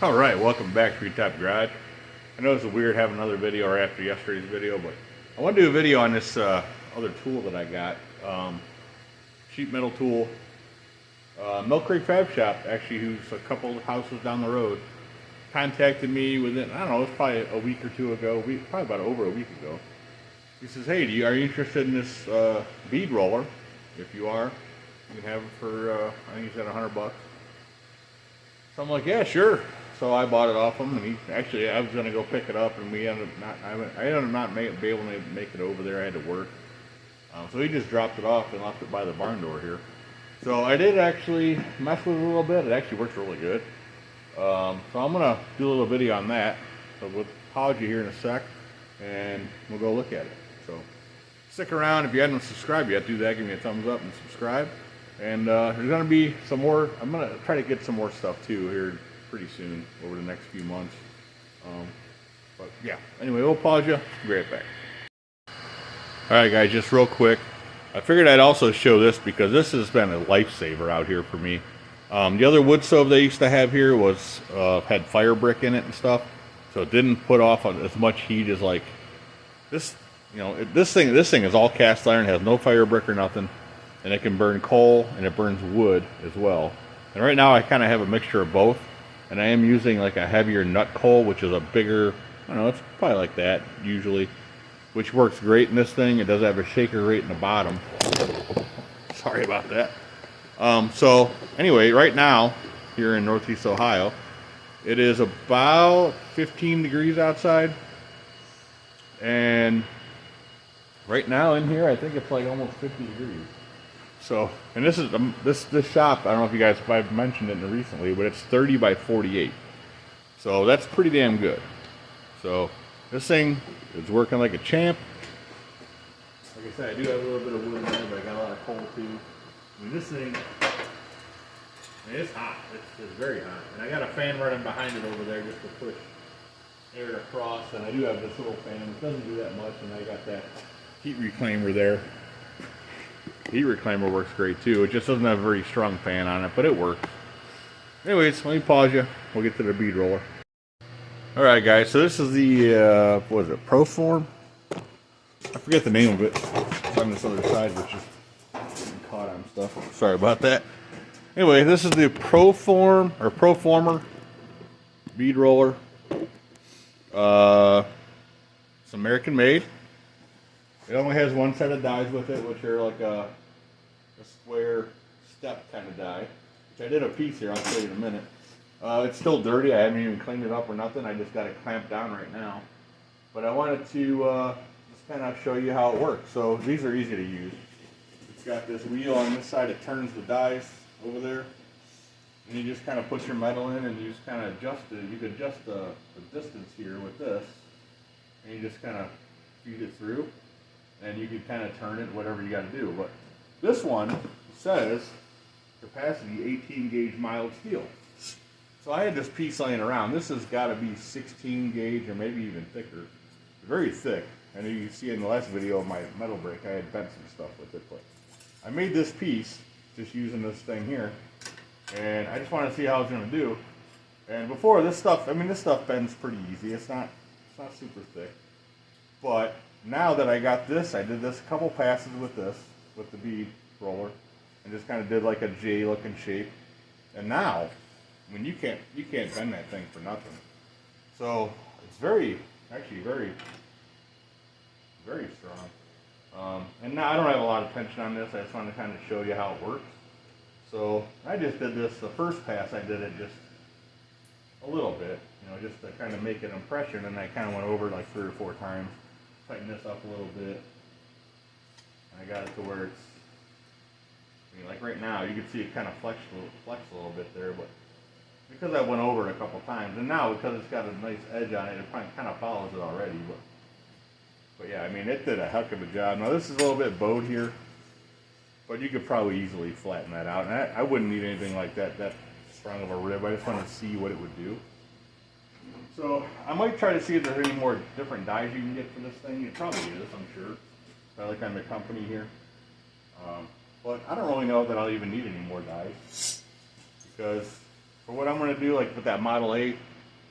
Alright, welcome back to Top Garage. I know it's weird having another video or after yesterday's video, but I want to do a video on this other tool that I got. Sheet metal tool. Mill Creek Fab Shop, actually, who's a couple houses down the road, contacted me within, I don't know, it was probably a week or two ago, probably about over a week ago. He says, hey, are you interested in this bead roller? If you are, you can have it for, I think he said $100. So I'm like, yeah, sure. So I bought it off him, and I was gonna go pick it up, and I ended up not be able to make it over there. I had to work. So he just dropped it off and left it by the barn door here. So I did actually mess with it a little bit. It actually works really good. So I'm gonna do a little video on that. So we'll pause you here in a sec, and we'll go look at it. So stick around. If you haven't subscribed yet, do that. Give me a thumbs up and subscribe. And there's going to be some more. I'm going to try to get some more stuff too here pretty soon over the next few months. But yeah, anyway, we'll pause you. Be right back. Alright guys, just real quick. I figured I'd also show this because this has been a lifesaver out here for me. The other wood stove they used to have here was had fire brick in it and stuff. So it didn't put off as much heat as like this. You know, this thing is all cast iron, has no fire brick or nothing. And it can burn coal and it burns wood as well. And right now I kind of have a mixture of both, and I am using like a heavier nut coal, which is a bigger, I don't know, it's probably like that usually, which works great in this thing. It does have a shaker rate in the bottom. Sorry about that. So anyway, right now here in Northeast Ohio, it is about 15 degrees outside, and right now in here I think it's like almost 50 degrees. So, and this is this shop, I don't know if you guys, if I've mentioned it recently, but it's 30 by 48. So that's pretty damn good. So this thing is working like a champ. Like I said, I do have a little bit of wood in there, but I got a lot of coal too. I mean, this thing, I mean, it's hot. It's very hot. And I got a fan running behind it over there just to push air across. And I do have this little fan. It doesn't do that much, and I got that heat reclaimer there. Heat reclaimer works great too. It just doesn't have a very strong fan on it, but it works. Anyways, let me pause you. We'll get to the bead roller. Alright guys, so this is the, what is it, Proform? I forget the name of it. It's on this other side, which is getting caught on stuff. Sorry about that. Anyway, this is the proformer bead roller. It's American made. It only has one set of dies with it, which are like a square step kind of die. Which I did a piece here, I'll show you in a minute. It's still dirty, I haven't even cleaned it up or nothing, I just got it clamped down right now. But I wanted to just kind of show you how it works. So these are easy to use. It's got this wheel on this side, it turns the dies over there. And you just kind of put your metal in and you just kind of adjust it. You can adjust the distance here with this. And you just kind of feed it through. And you can kind of turn it, whatever you got to do. But this one says capacity 18 gauge mild steel. So I had this piece laying around. This has got to be 16 gauge or maybe even thicker. Very thick. I know you see in the last video of my metal brake, I had bent some stuff with it. But I made this piece just using this thing here. And I just wanted to see how it's going to do. And before this stuff, I mean, this stuff bends pretty easy. It's not super thick. But now that I got this, I did this a couple passes with the bead roller, and just kind of did like a J looking shape. And now, I mean, you can't bend that thing for nothing. So it's actually very strong. And now I don't have a lot of tension on this. I just wanted to kind of show you how it works. So I just did this, the first pass I did it just a little bit, you know, just to kind of make an impression, and I kind of went over it like 3 or 4 times. Tighten this up a little bit. And I got it to where it's, I mean, like right now, you can see it kind of flex a little bit there, but because I went over it a couple times, and now because it's got a nice edge on it, it kind of follows it already. But yeah, I mean, it did a heck of a job. Now this is a little bit bowed here, but you could probably easily flatten that out. And I wouldn't need anything like that strong of a rib. I just wanted to see what it would do. So I might try to see if there's any more different dies you can get for this thing. It probably is, I'm sure. I look on the company here. But I don't really know that I'll even need any more dies, because For what I'm going to do, like with that Model 8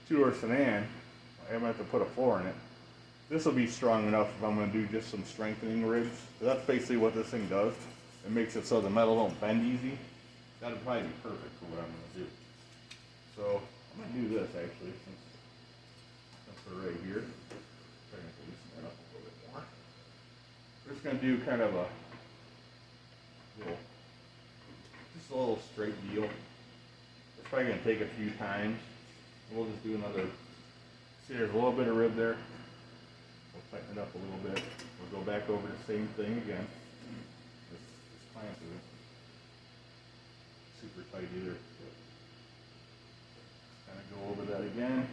two-door sedan, I'm going to have to put a floor in it. This will be strong enough if I'm going to do just some strengthening ribs. That's basically what this thing does. It makes it so the metal don't bend easy. That'll probably be perfect for what I'm going to do. So I'm going to do this actually, since we're right here. Try to loosen that up a little bit more. We're just going to do kind of a little, just a little straight deal. It's probably going to take a few times. We'll just do another. See, there's a little bit of rib there. We'll tighten it up a little bit. We'll go back over the same thing again. This clamp isn't super tight either. Kind of go over that again.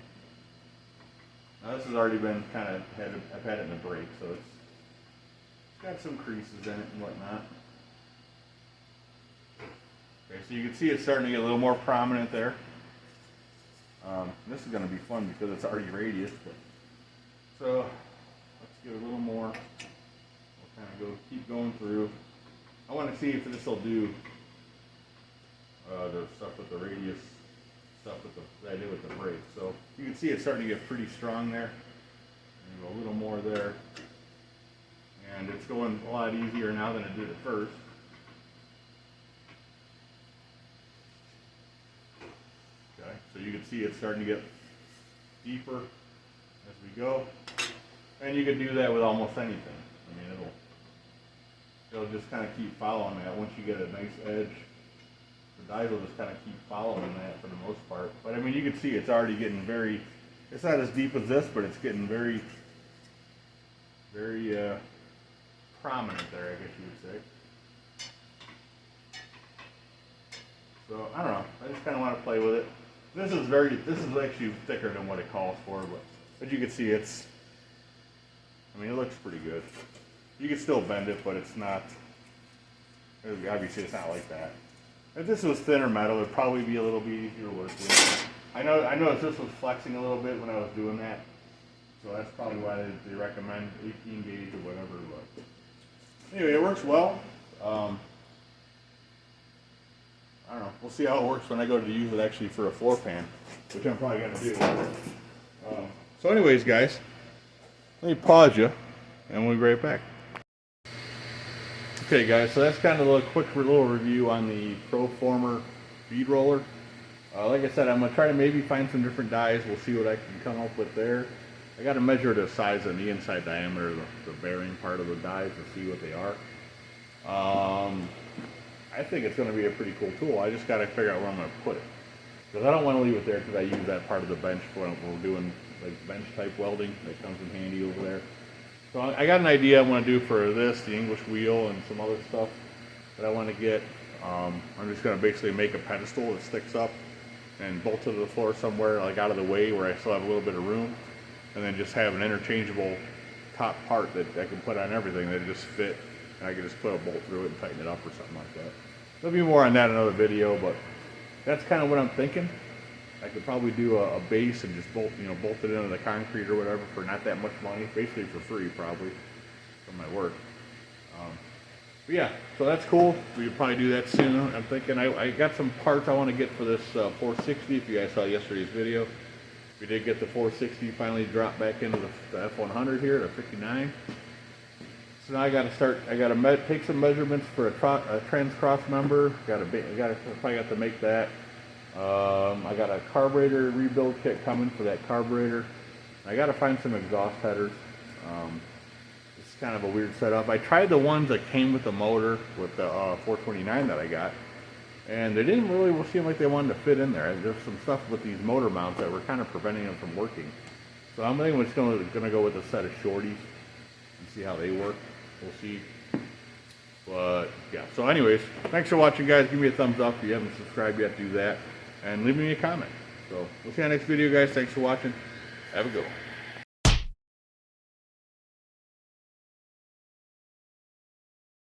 Now this has already been kind of I've had it in the brake, so it's got some creases in it and whatnot. Okay, so you can see it's starting to get a little more prominent there. This is going to be fun because it's already radius, but so let's give it a little more. We'll kind of keep going through. I want to see if this will do the stuff with the radius, stuff with that I did with the brake. So you can see it's starting to get pretty strong there. And a little more there, and it's going a lot easier now than it did at first. So you can see it's starting to get deeper as we go, and you can do that with almost anything. I mean, it'll just kind of keep following that. Once you get a nice edge, the dies will just kind of keep following that for the most part. But I mean, you can see it's already getting very. It's not as deep as this, but it's getting very, very prominent there, I guess you would say. So I don't know. I just kind of want to play with it. This is actually thicker than what it calls for, but as you can see, it looks pretty good. You can still bend it, but it's not, obviously it's not like that. If this was thinner metal, it'd probably be a little bit easier to work with. I noticed this was flexing a little bit when I was doing that, so that's probably why they recommend 18 gauge or whatever, but anyway, it works well. I don't know. We'll see how it works when I go to use it actually for a floor pan, which I'm probably going to do. So anyways, guys, let me pause you, and we'll be right back. Okay, guys, so that's kind of a quick little review on the proformer bead roller. Like I said, I'm going to try to maybe find some different dies. We'll see what I can come up with there. I got to measure the size and the inside diameter, the bearing part of the dies to see what they are. I think it's going to be a pretty cool tool. I just got to figure out where I'm going to put it, because I don't want to leave it there because I use that part of the bench when we're doing like bench type welding. That comes in handy over there. So I got an idea I want to do for this, the English wheel, and some other stuff that I want to get. I'm just going to basically make a pedestal that sticks up and bolt it to the floor somewhere, like out of the way where I still have a little bit of room, and then just have an interchangeable top part that I can put on everything that just fit. And I can just put a bolt through it and tighten it up or something like that. There'll be more on that in another video, but that's kind of what I'm thinking. I could probably do a base and just bolt it into the concrete or whatever for not that much money, basically for free probably from my work. But yeah, so that's cool. We could probably do that soon. I'm thinking I got some parts I want to get for this 460. If you guys saw yesterday's video, we did get the 460 finally dropped back into the F100 here at 59. So now I got to take some measurements for a trans cross member. Probably got to make that. I got a carburetor rebuild kit coming for that carburetor. I got to find some exhaust headers. It's kind of a weird setup. I tried the ones that came with the motor with the 429 that I got, and they didn't really seem like they wanted to fit in there. There's some stuff with these motor mounts that were kind of preventing them from working. So I'm thinking we're just going to go with a set of shorties and see how they work. We'll see. But yeah, so anyways, thanks for watching, guys. Give me a thumbs up if you haven't subscribed yet. Do that, and leave me a comment. So we'll see you on the next video, guys. Thanks for watching. Have a good one.